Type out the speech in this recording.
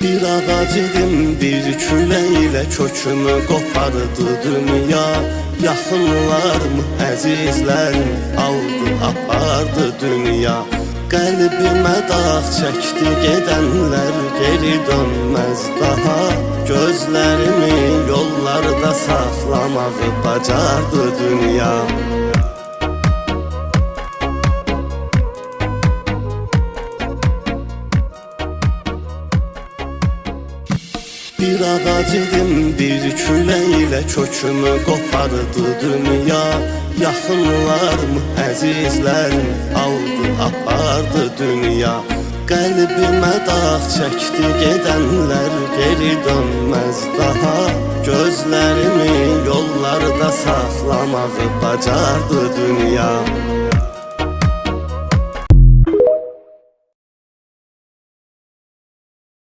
Bir ağac idim, bir küleyle kökümü qopardı dünya. Yaxınlarımı, əzizlərim aldı, apardı dünya. Qəlbimə dağ çəkdi gedənlər, geri dönməz daha. Gözlərimi yollarda saxlamağı bacardı dünya. Bir ağac idim, bir küleyle kökümü qopardı dünya. Yaxınlarımı, əzizlərim aldı, apardı dünya. Qəlbimə dağ çəkdi gedənlər, geri dönməz daha. Gözlərimi yollarda saxlamağı bacardı dünya.